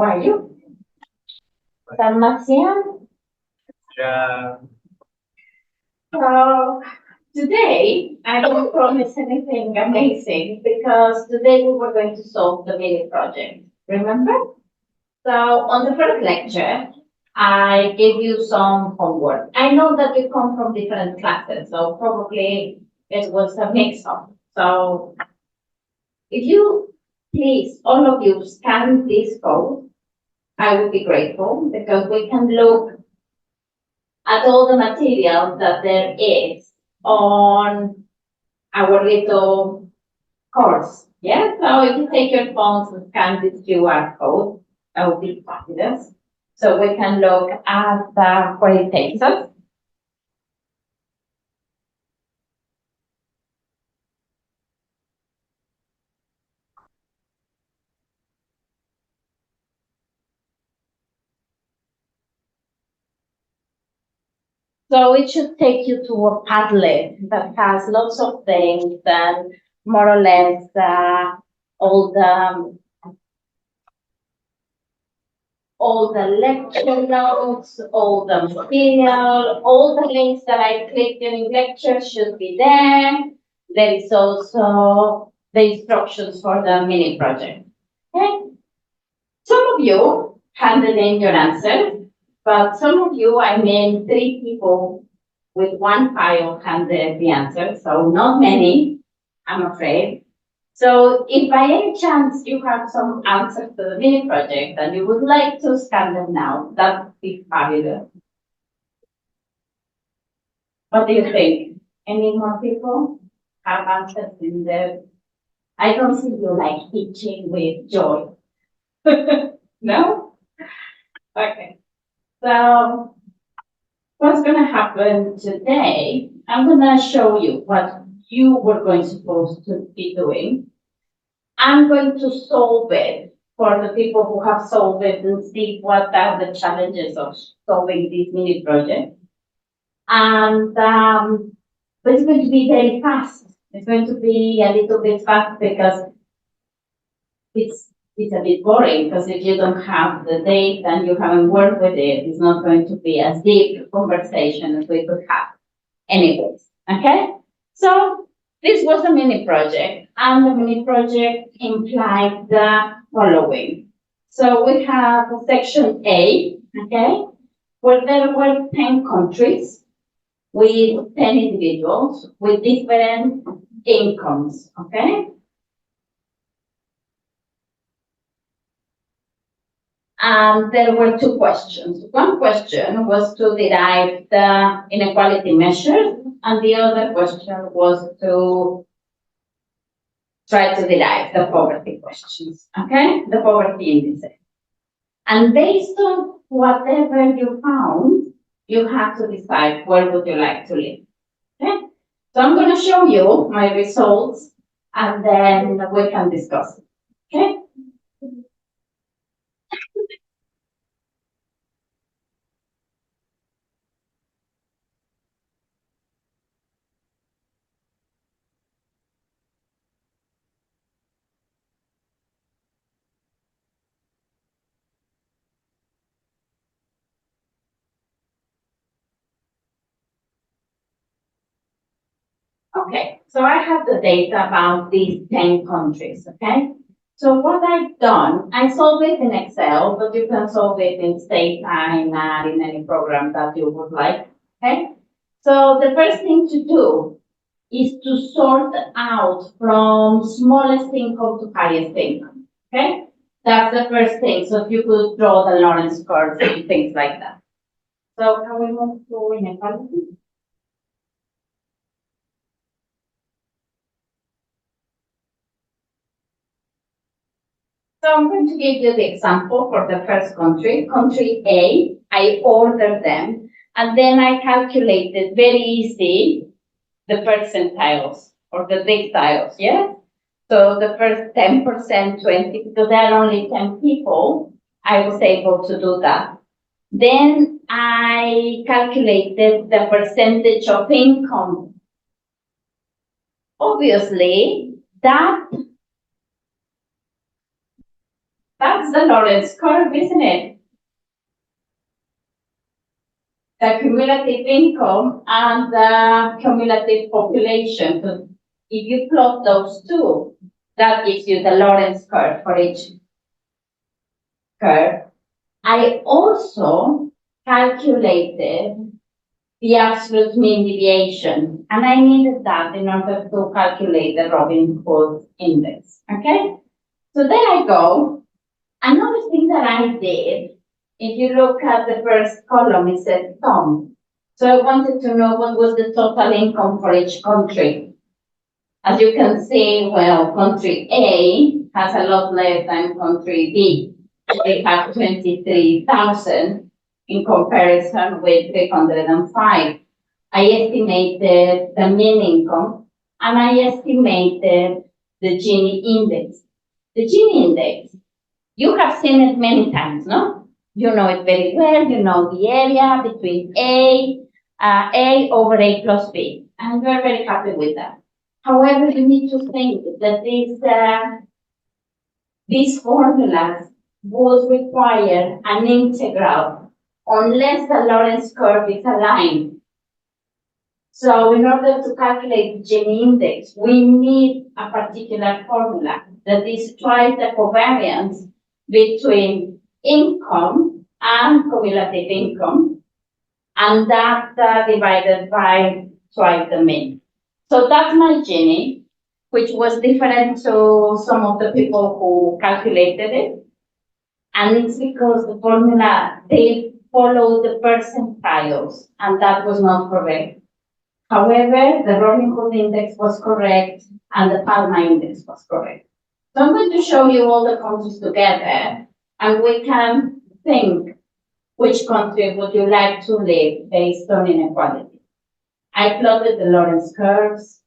how are you? San Marcian? Yeah. So today, I don't promise anything amazing because today we were going to solve the mini project. Remember? So on the first lecture, I gave you some homework. I know that you come from different classes, so probably it was a mix-up. So if you please, all of you, scan this code, I would be grateful because we can look at all the material that there is on our little course. Yeah, so if you take your phones and scan this QR code, that would be fabulous. So we can look at where it takes us. So it should take you to a Padlet that has lots of things and more or less all the lecture notes, all the material, all the links that I clicked during lecture should be there. There is also the instructions for the mini project. Okay? Some of you handed in your answers, but some of you, I mean 3 people with 1 file handed the answer, so not many, I'm afraid. So if by any chance you have some answers to the mini project and you would like to scan them now, that would be fabulous. What do you think? Any more people have answers in there? I don't see you like itching with joy. No? Okay. So what's going to happen today, I'm going to show you what you were supposed to be doing. I'm going to solve it for the people who have solved it and see what are the challenges of solving this mini project. And but it's going to be very fast. It's going to be a little bit fast because it's a bit boring, because if you don't have the data and you haven't worked with it, it's not going to be as deep conversation as we could have anyways. Okay? So this was a mini project, and the mini project implied the following. So we have section A, okay, where there were 10 countries with 10 individuals with different incomes, okay? And there were 2 questions. One question was to derive the inequality measures, and the other question was to try to derive the poverty questions, okay? The poverty indices. And based on whatever you found, you have to decide where would you like to live, okay? So I'm going to show you my results, and then we can discuss it, okay? Okay, so I have the data about these 10 countries, okay? So what I've done, I solved it in Excel, but you can solve it in Stata and in any program that you would like, okay? So the first thing to do is to sort out from smallest income to highest income, okay? That's the first thing. So if you could draw the Lorentz curve and things like that. So can we move to inequality? So I'm going to give you the example for the first country, country A. I ordered them, and then I calculated very easy the percentiles or the deciles, yeah? So the first 10%, 20, because there are only 10 people, I was able to do that. Then I calculated the percentage of income. Obviously, that That's the Lorentz curve, isn't it? The cumulative income and the cumulative population. So if you plot those two, that gives you the Lorentz curve for each curve. I also calculated the absolute mean deviation, and I needed that in order to calculate the Robin Hood index. Okay, so there I go. Another thing that I did, if you look at the first column, it said Tom. So I wanted to know what was the total income for each country. As you can see, well, country A has a lot less than country B. They have 23,000 in comparison with 305. I estimated the mean income and I estimated the Gini index. The Gini index, you have seen it many times, no? You know it very well. You know the area between A over A plus B, and we're very happy with that. However, you need to think that these formulas would require an integral unless the Lorentz curve is aligned. So in order to calculate the Gini index, we need a particular formula that is twice the covariance between income and cumulative income, and that divided by twice the mean. So that's my Gini, which was different to some of the people who calculated it. And it's because the formula, they follow the percentiles, and that was not correct. However, the Robin Hood index was correct, and the Palma index was correct. So I'm going to show you all the countries together, and we can think which country would you like to live based on inequality. I plotted the Lorentz curves.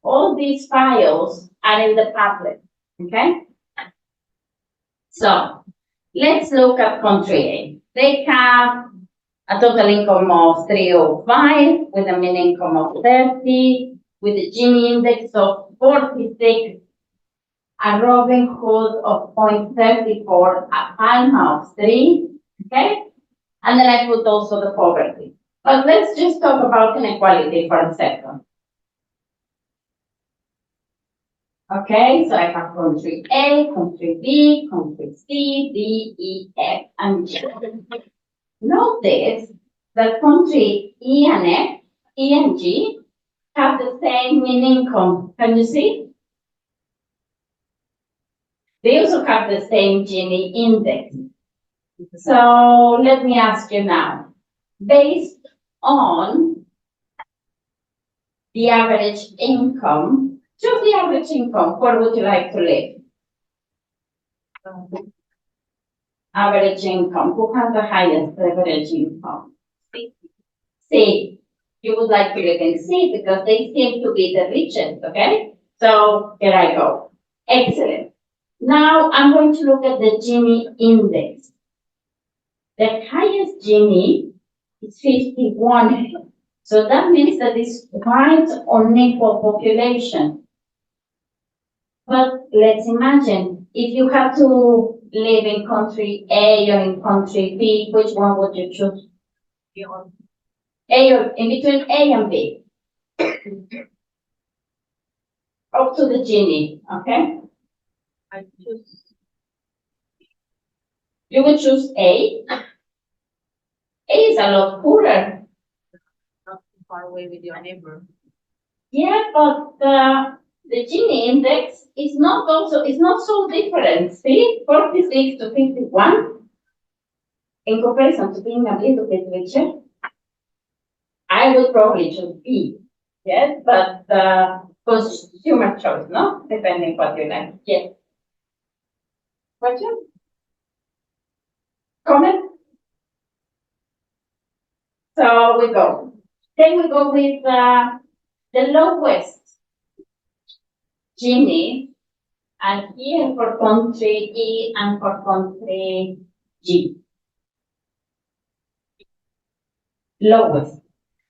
All these files are in the Padlet, okay? So let's look at country A. They have a total income of 305 with a mean income of 30, with a Gini index of 46, a Robin Hood of 0.34, a Palma of 3, okay? And then I put also the poverty. But let's just talk about inequality for a second. Okay, so I have country A, country B, country C, D, E, F, and G. Notice that country E and F, E and G have the same mean income. Can you see? They also have the same Gini index. So let me ask you now, based on the average income, just the average income, where would you like to live? Average income, who has the highest average income? C. You would like to live in C because they seem to be the richest, okay? So here I go. Excellent. Now I'm going to look at the Gini index. The highest Gini is 51. So that means that it's quite unequal population. But let's imagine if you had to live in country A or in country B, which one would you choose? A or in between A and B. Up to the Gini, okay? You would choose A. A is a lot poorer. Not too far away with your neighbor. Yeah, but the Gini index is not so different. See, 46 to 51 in comparison to being a little bit richer. I would probably choose B. Yes, but consumer choice, no? Depending what you like. Yes. Question? Comment? So we go. Then we go with the lowest Gini, and here for country E and for country G. Lowest.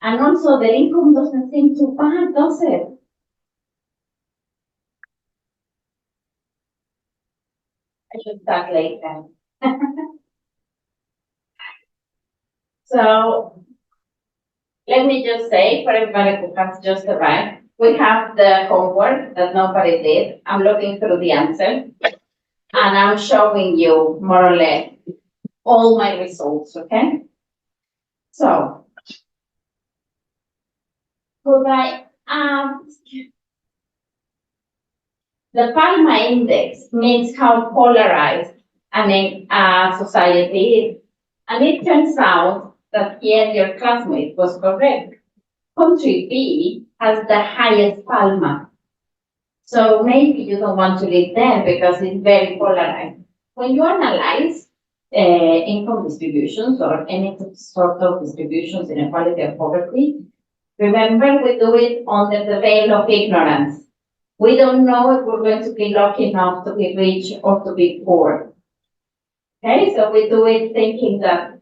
And also the income doesn't seem too bad, does it? should start later. So let me just say for everybody who has just arrived, we have the homework that nobody did. I'm looking through the answer and I'm showing you more or less all my results, okay? So could I ask, the Palma index means how polarized a society is. And it turns out that here your classmate was correct. Country B has the highest Palma. So maybe you don't want to live there because it's very polarized. When you analyze income distributions or any sort of distributions, inequality or poverty, remember we do it under the veil of ignorance. We don't know if we're going to be lucky enough to be rich or to be poor. Okay, so we do it thinking that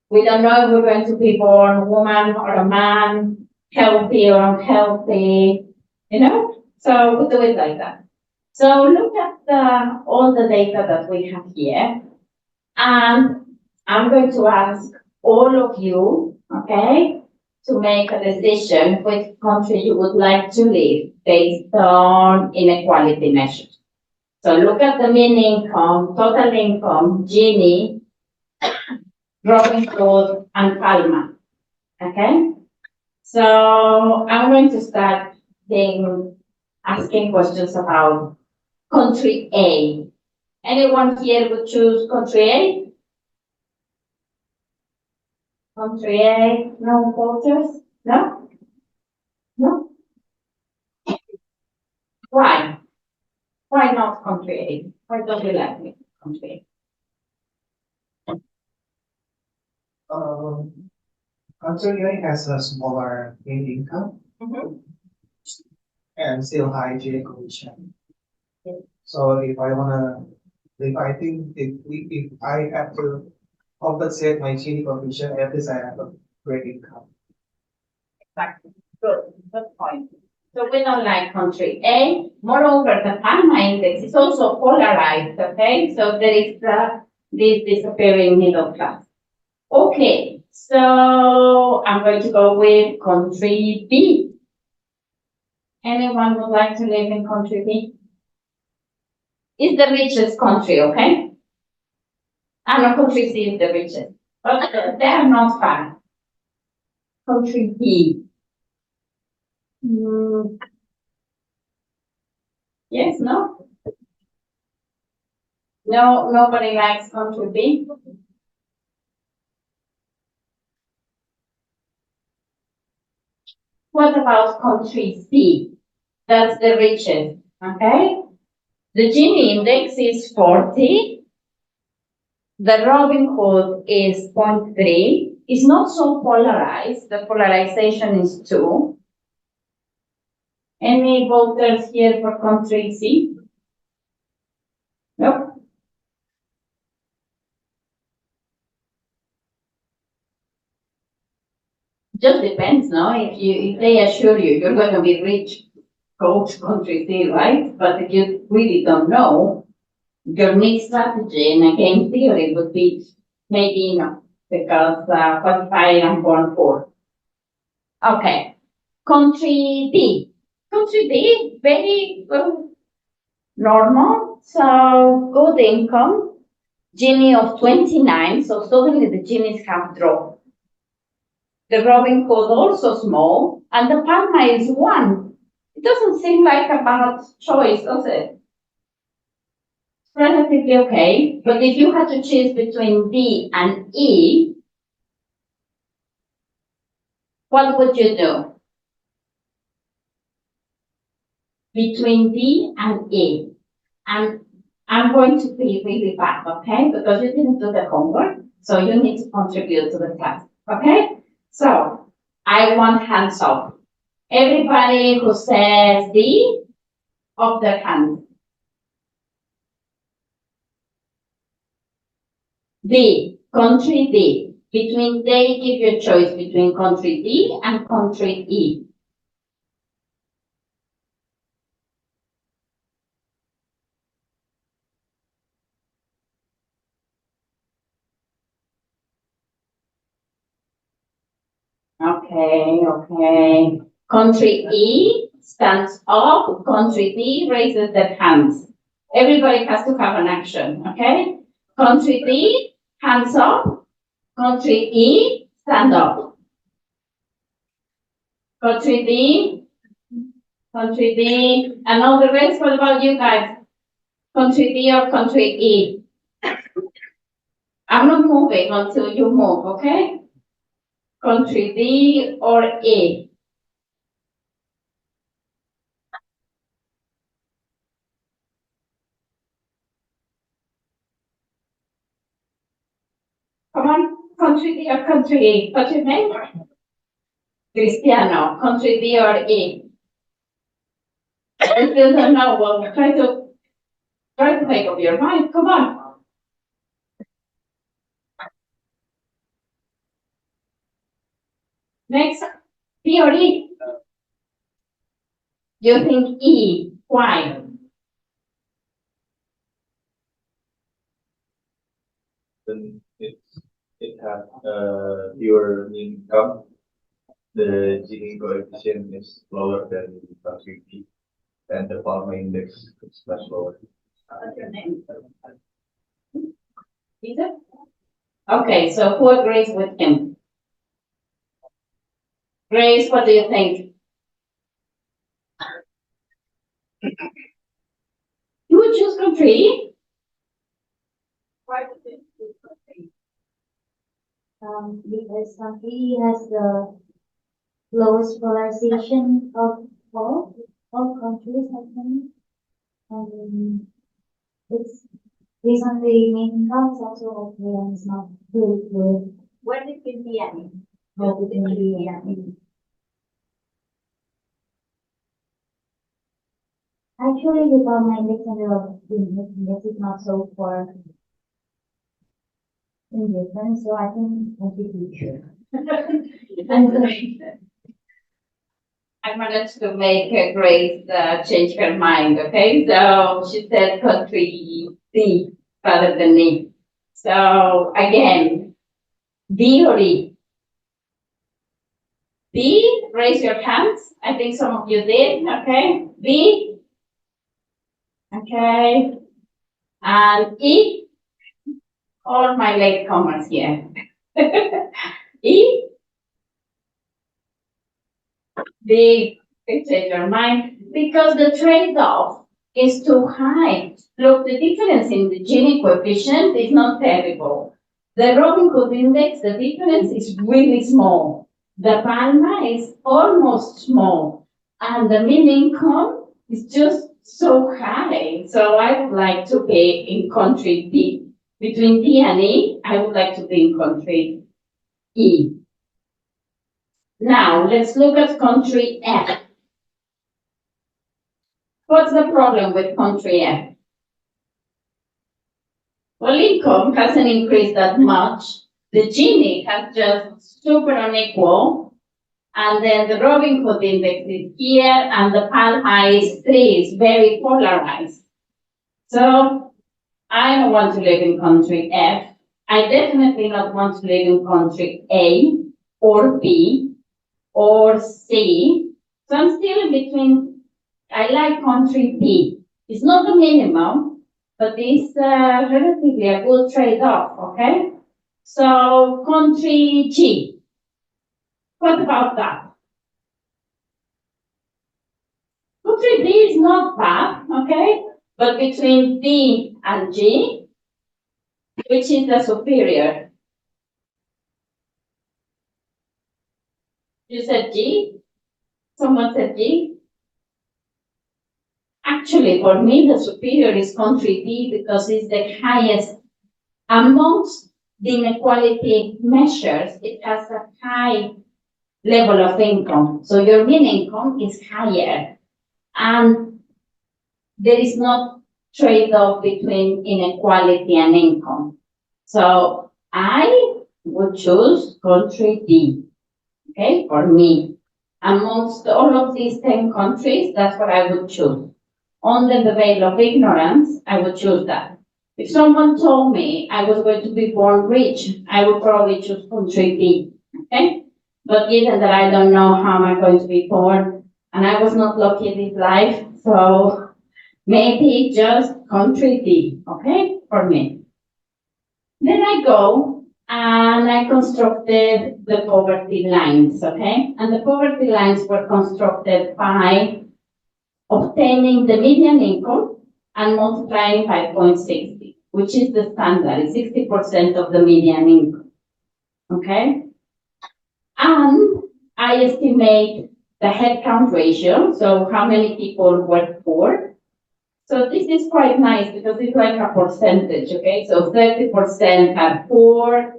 we don't know if we're going to be born a woman or a man, healthy or unhealthy, you know? So we do it like that. So look at all the data that we have here. And I'm going to ask all of you, okay, to make a decision which country you would like to live based on inequality measures. So look at the mean income, total income, Gini, Robin Hood, and Palma. Okay? So I'm going to start asking questions about country A. Anyone here would choose country A? Country A, no voters? No? No? Why? Why not country A? Why don't you like me, country Auditorium has a smaller mean income A? and still high Gini coefficient. Yes. So if I think if I have to compensate my Gini coefficient, at least I have a great income. Exactly. Good point. So we don't like country A. Moreover, the Palma index is also polarized, okay? So there is this disappearing middle class. Okay, so I'm going to go with country B. Anyone would like to live in country B? It's the richest country, okay? I know country C is the richest, but they are not far. Country B. Yes, no? No, nobody likes country B. What about country C? That's the richest, okay? The Gini index is 40. The Robin Hood is 0.3. It's not so polarized. The polarization is 2. Any voters here for country C? Nope. Just depends, no? If they assure you you're going to be rich, go to country C, right? But if you really don't know, your next strategy in a game theory would be maybe no, because what if I am born poor? Okay, country D. Country D, very normal, so good income, Gini of 29, so suddenly the Ginis have dropped. The Robin Hood also small, and the Palma is 1. It doesn't seem like a bad choice, does it? It's relatively okay, but if you had to choose between D and E, what would you do? Between D and E. And I'm going to be really bad, okay? Because you didn't do the homework, so you need to contribute to the class, okay? So I want hands up. Everybody who says D, up their hand. D, country D. Between they give you a choice between country D and country E. Okay. Country E stands up, country D raises their hands. Everybody has to have an action, okay? Country D, hands up. Country E, stand up. Country D, and all the rest, what about you guys? Country D or country E? I'm not moving until you move, okay? Country D or E? Come on, country D or country E? What's your name? Cristiano, country D or E? If you don't know, well, try to make up your mind. Come on. Next, D or E? You think E? Why? Then it has your income. The Gini coefficient is lower than country B, and the Palma index is much lower. What's your name? Peter? Okay, so who agrees with him? Grace, what do you think? You would choose country E? Why would you choose country E? Because country has the lowest polarization of all countries, I think. And it's based on the main income, it's also okay, and it's not really good. Where did India? But it can be, yeah. Actually, the Palma index and the index is not so far in difference, so I think country future. I managed to make Grace change her mind, okay? So she said country D rather than E. So again, D or E? D, raise your hands. I think some of you did, okay? D. Okay. And E, all my latecomers here. E. They change your mind because the trade-off is too high. Look, the difference in the Gini coefficient is not terrible. The Robin Hood index, the difference is really small. The Palma is almost small, and the mean income is just so high. So I would like to be in country D. Between D and E, I would like to be in country E. Now, let's look at country F. What's the problem with country F? Well, income hasn't increased that much. The Gini has just super unequal. And then the Robin Hood index is here, and the Palma is 3, is very polarized. So I don't want to live in country F. I definitely not want to live in country A or B or C. So I'm still in between. I like country B. It's not the minimum, but it's relatively a good trade-off, okay? So country G. What about that? Country D is not bad, okay? But between D and G, which is the superior? You said G? Someone said G? Actually, for me, the superior is country D because it's the highest amongst the inequality measures. It has a high level of income. So your mean income is higher. And there is no trade-off between inequality and income. So I would choose country D, okay, for me. Amongst all of these 10 countries, that's what I would choose. Under the veil of ignorance, I would choose that. If someone told me I was going to be born rich, I would probably choose country D, okay? But given that I don't know how I'm going to be born, and I was not lucky in this life, so maybe just country D, okay, for me. Then I go and I constructed the poverty lines, okay? And the poverty lines were constructed by obtaining the median income and multiplying 5.60, which is the standard, it's 60% of the median income, okay? And I estimate the headcount ratio, so how many people work for. So this is quite nice because it's like a percentage, okay? So 30% are poor,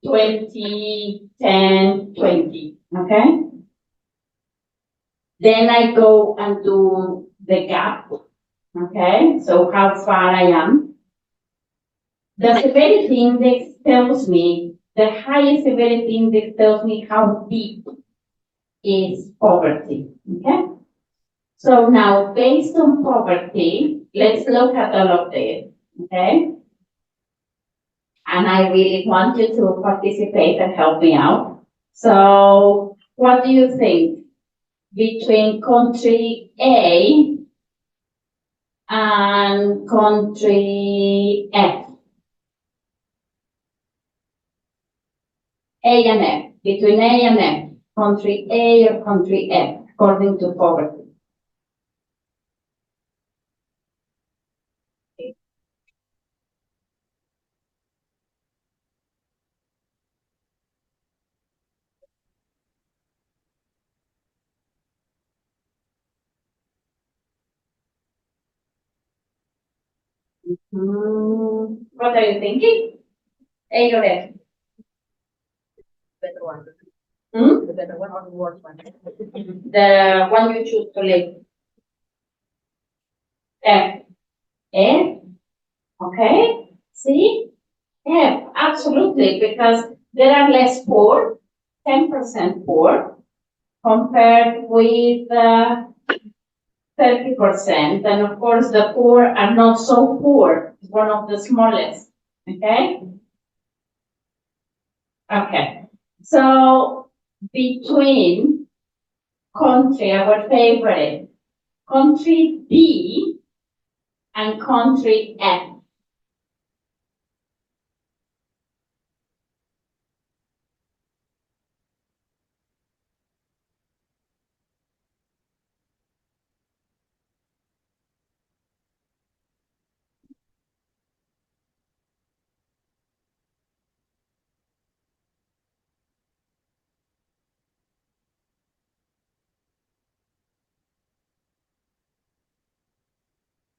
20, 10, 20, okay? Then I go and do the gap, okay? So how far I am. The severity index tells me, the highest severity index tells me how deep is poverty, okay? So now, based on poverty, let's look at all of this, okay? And I really want you to participate and help me out. So what do you think between country A and country F? A and F, between A and F, country A or country F, according to poverty. What are you thinking? A or F? Better one. Hmm? The better one or the worse one? The one you choose to live. F. F. Okay. See? F. Absolutely. Because there are less poor, 10% poor, compared with 30%. And of course, the poor are not so poor. It's one of the smallest. Okay? Okay. So between country, our favorite, country B and country F.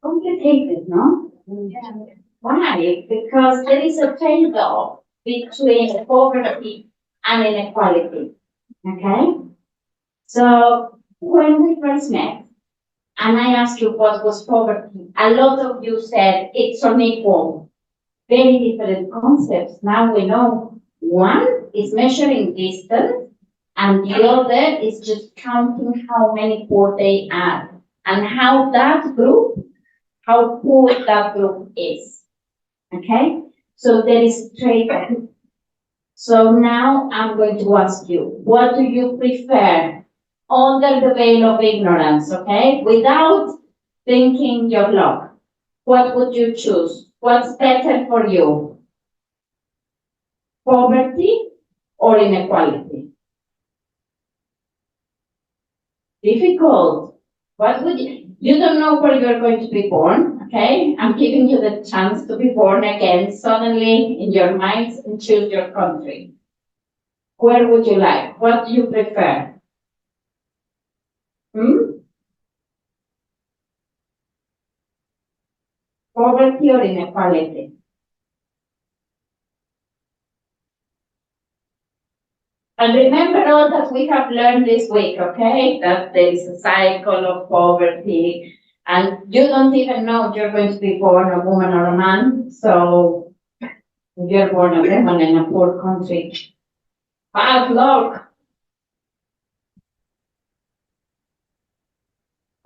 Complicated, no? Yeah. Why? Because there is a trade-off between poverty and inequality. Okay? So when we first met, and I asked you what was poverty, a lot of you said it's unequal. Very different concepts. Now we know one is measuring distance, and the other is just counting how many poor they are, and how that group, how poor that group is. Okay? So there is trade-off. So now I'm going to ask you, what do you prefer under the veil of ignorance, okay? Without thinking your luck, what would you choose? What's better for you? Poverty or inequality? Difficult. What would you don't know where you're going to be born, okay? I'm giving you the chance to be born again suddenly in your minds and choose your country. Where would you like? What do you prefer? Poverty or inequality? And remember all that we have learned this week, okay? That there is a cycle of poverty, and you don't even know if you're going to be born a woman or a man. So if you're born a woman in a poor country, bad luck.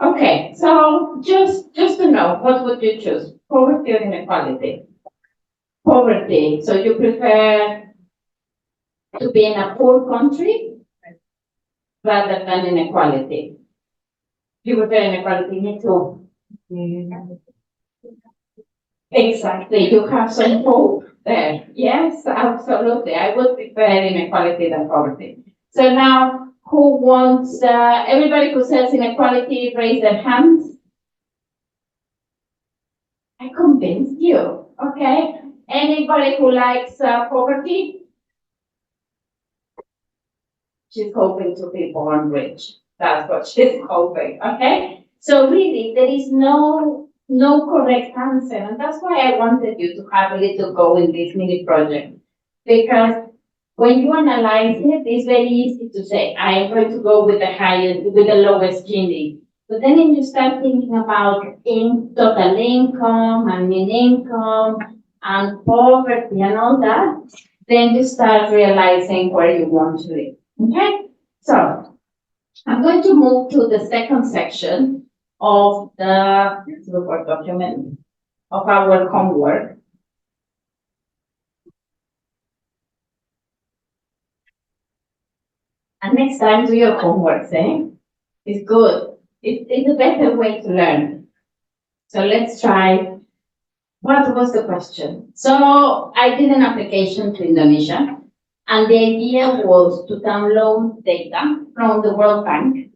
Okay, so just to know, what would you choose? Poverty or inequality? Poverty. So you prefer to be in a poor country rather than inequality. You prefer inequality, me too. Exactly, you have some hope there. Yes, absolutely. I would prefer inequality than poverty. So now, who wants, everybody who says inequality, raise their hands. I convinced you, okay? Anybody who likes poverty? She's hoping to be born rich. That's what she's hoping, okay? So really, there is no correct answer, and that's why I wanted you to have a little go in this mini project. Because when you analyze it, it's very easy to say, I am going to go with the highest, with the lowest Gini. But then when you start thinking about total income and mean income and poverty and all that, then you start realizing where you want to live. Okay? So I'm going to move to the second section of the report document of our homework. And next time, do your homework, eh? It's good. It's a better way to learn. So let's try. What was the question? So I did an application to Indonesia, and the idea was to download data from the World Bank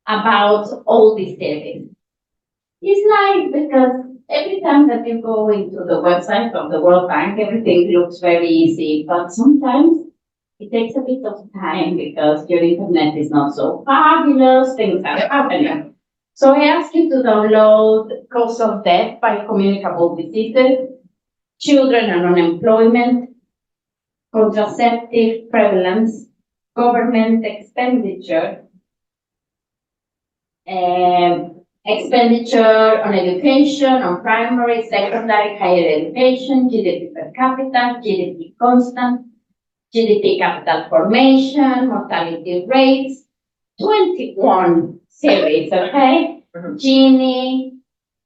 about all these areas. It's nice because every time that you go into the website of the World Bank, everything looks very easy, but sometimes it takes a bit of time because your internet is not so fabulous, things are happening. So I asked you to download cause of death by communicable diseases, children and unemployment, contraceptive prevalence, government expenditure, expenditure on education, on primary, secondary, higher education, GDP per capita, GDP constant, GDP capital formation, mortality rates, 21 series, okay? Gini,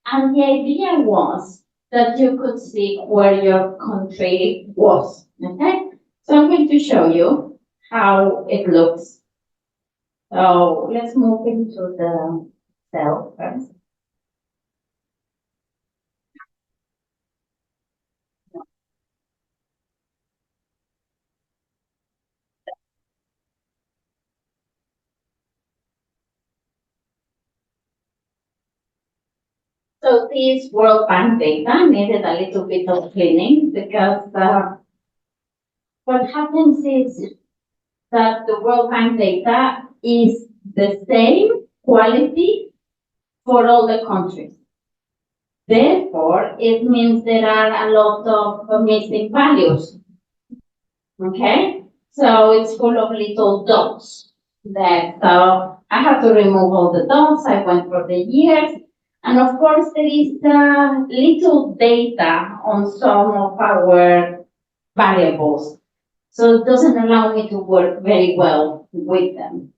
and the idea was that you could see where your country was, okay? So I'm going to show you how it looks. So let's move into the cell first. So this World Bank data needed a little bit of cleaning because what happens is that the World Bank data is the same quality for all the countries. Therefore, it means there are a lot of missing values. Okay? So it's full of little dots there. So I had to remove all the dots. I went for the years. And of course, there is little data on some of our variables. So it doesn't allow me to work very well with them.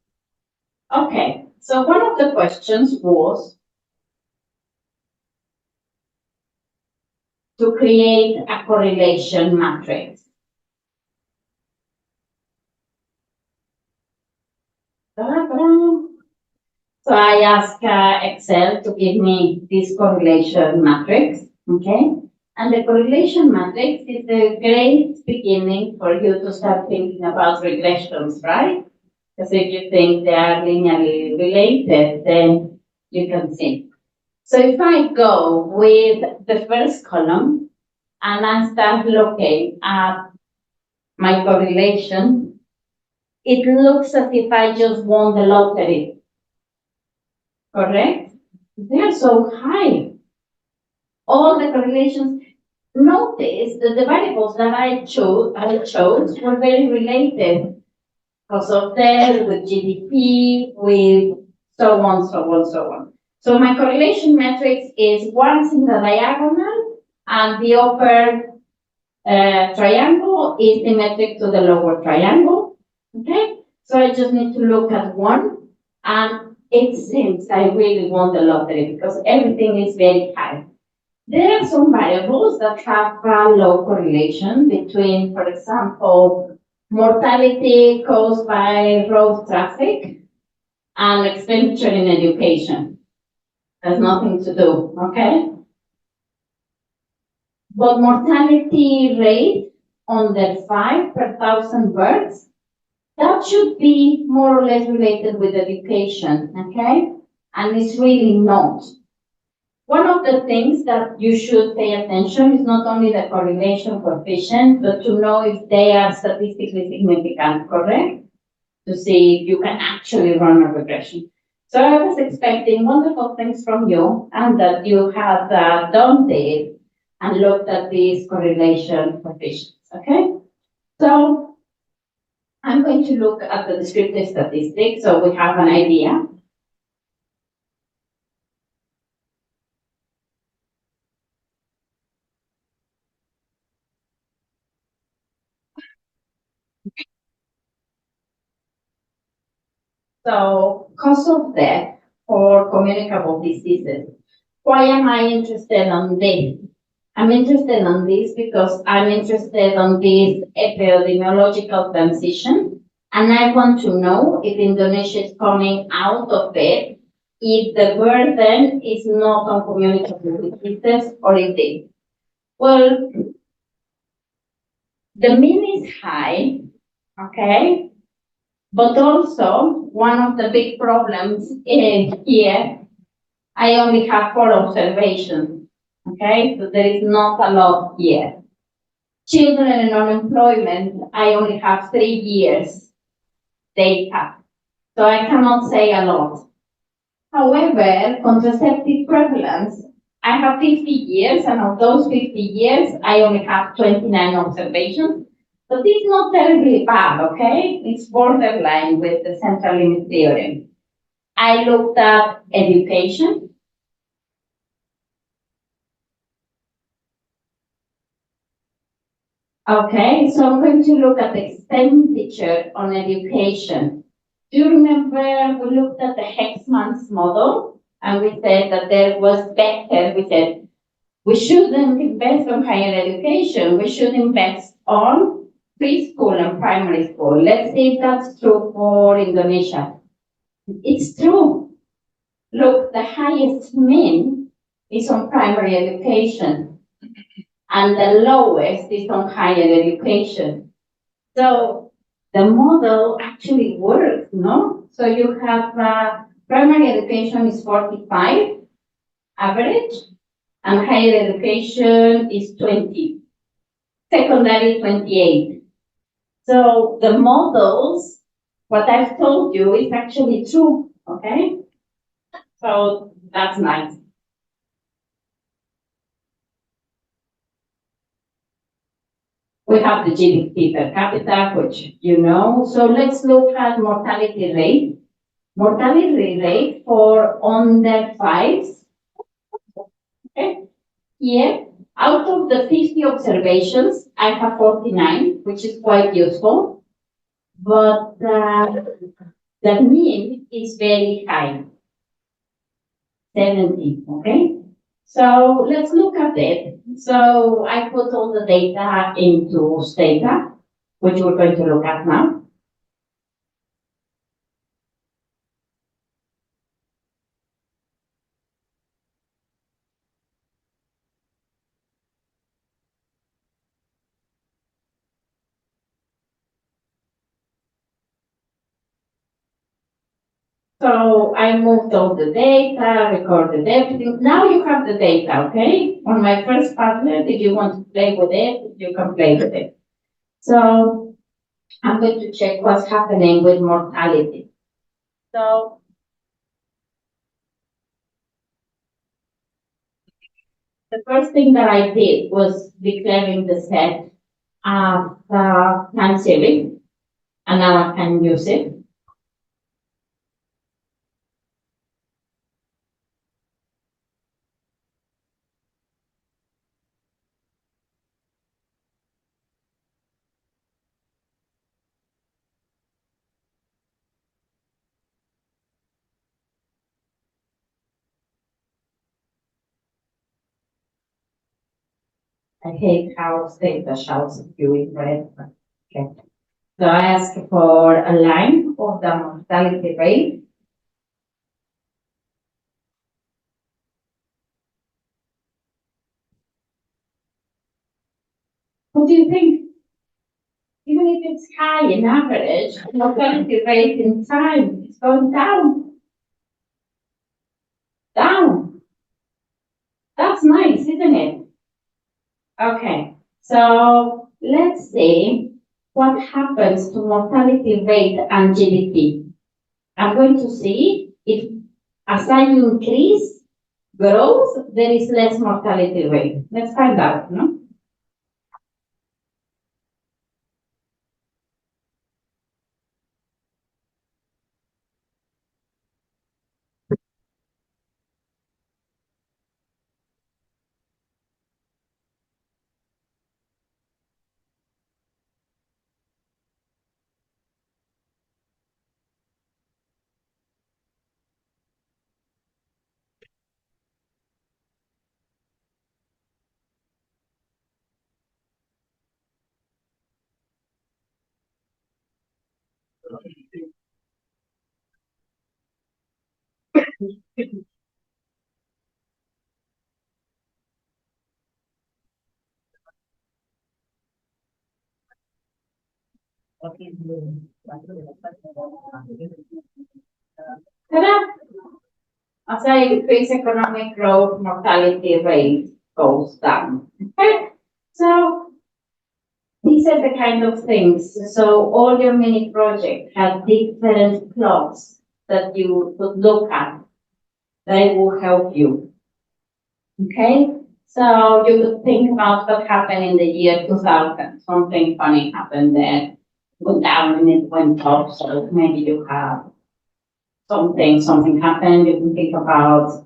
Okay, so one of the questions was to create a correlation matrix. So I asked Excel to give me this correlation matrix, okay? And the correlation matrix is a great beginning for you to start thinking about regressions, right? Because if you think they are linearly related, then you can see. So if I go with the first column and I start looking at my correlation, it looks as if I just won the lottery. Correct? They are so high. All the correlations. Notice that the variables that I chose were very related. Cost of debt, with GDP, with so on, so on, so on. So my correlation matrix is once in the diagonal, and the upper triangle is symmetric to the lower triangle. Okay? So I just need to look at one, and it seems I really won the lottery because everything is very high. There are some variables that have a low correlation between, for example, mortality caused by road traffic, and expenditure in education. Has nothing to do, okay? But mortality rate under 5 per 1,000 births, that should be more or less related with education, okay? And it's really not. One of the things that you should pay attention is not only the correlation coefficient, but to know if they are statistically significant, correct? To see if you can actually run a regression. So I was expecting wonderful things from you and that you had done this and looked at these correlation coefficients, okay? So I'm going to look at the descriptive statistics so we have an idea. So cause of death for communicable diseases. Why am I interested in this? I'm interested in this because I'm interested in this epidemiological transition, and I want to know if Indonesia is coming out of it, if the burden is not on communicable diseases or if it. Well, the mean is high, okay, but also one of the big problems is here, I only have 4 observations, okay, so there is not a lot here. Children and unemployment, I only have 3 years data, so I cannot say a lot. However, contraceptive prevalence, I have 50 years, and of those 50 years, I only have 29 observations. So this is not terribly bad, okay? It's borderline with the central limit theorem. I looked at education. Okay, so I'm going to look at expenditure on education. Do you remember we looked at the Hexman's model and we said that there was better, we said we shouldn't invest on higher education, we should invest on preschool and primary school. Let's see if that's true for Indonesia. It's true. Look, the highest mean is on primary education and the lowest is on higher education. So the model actually works, no? So you have primary education is 45 average, and higher education is 20, secondary 28. So the models, what I've told you is actually true, okay? So that's nice. We have the GDP per capita, which you know. So let's look at mortality rate. Mortality rate for under 5s. Okay. Here, out of the 50 observations, I have 49, which is quite useful. But the mean is very high, 70, okay? So let's look at it. So I put all the data into data, which we're going to look at now. So I moved all the data, recorded everything. Now you have the data, okay? On my first tablet, if you want to play with it, you can play with it. So I'm going to check what's happening with mortality. So the first thing that I did was declaring the set of time series, and now I can use it. I hate how data shouts you in red. Okay. So I ask for a line of the mortality rate. What do you think? Even if it's high in average, mortality rate in time is going down. Down. That's nice, isn't it? Okay, so let's see what happens to mortality rate and GDP. I'm going to see if as I increase growth, there is less mortality rate. Let's find out, no? Ta-da! As I increase economic growth, mortality rate goes down. Okay, so these are the kind of things. So all your mini projects have different plots that you could look at. They will help you. Okay, so you could think about what happened in the year 2000. Something funny happened there. Went down and it went up. So maybe you have something happened. You can think about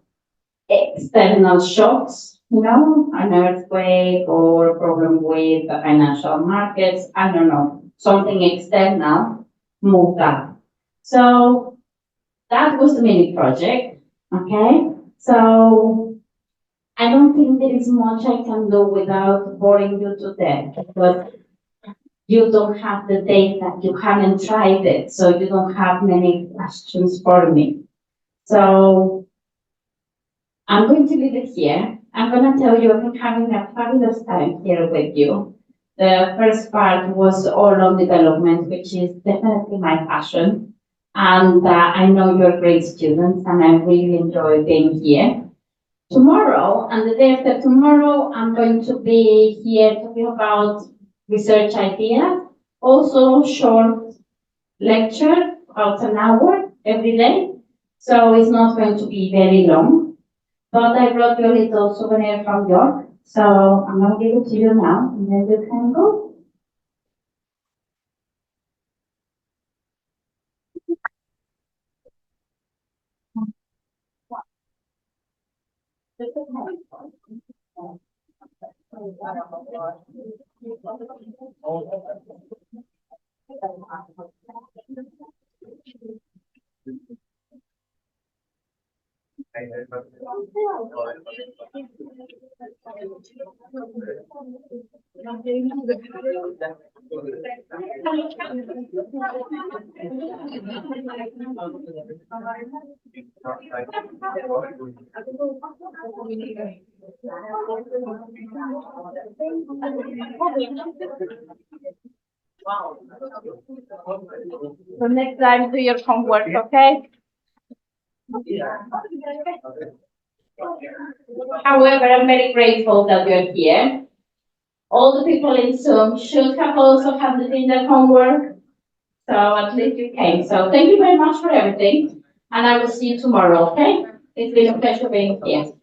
external shocks, an earthquake or a problem with the financial markets. I don't know, something external moved up. So that was the mini project. Okay, so I don't think there is much I can do without boring you to death, but you don't have the data, you haven't tried it, so you don't have many questions for me. So I'm going to leave it here. I'm going to tell you, I've been having a fabulous time here with you. The first part was all on development, which is definitely my passion. And I know you're great students, and I really enjoy being here. Tomorrow and the day after tomorrow, I'm going to be here talking about research ideas. Also, short lecture, about an hour every day. So it's not going to be very long. But I brought you a little souvenir from York. So I'm going to give it to you now, and then you can go. So next time do your homework, okay? However, I'm very grateful that you're here. All the people in Zoom should have also handed in their homework. So at least you came. So thank you very much for everything. And I will see you tomorrow, okay? It's been a pleasure being here.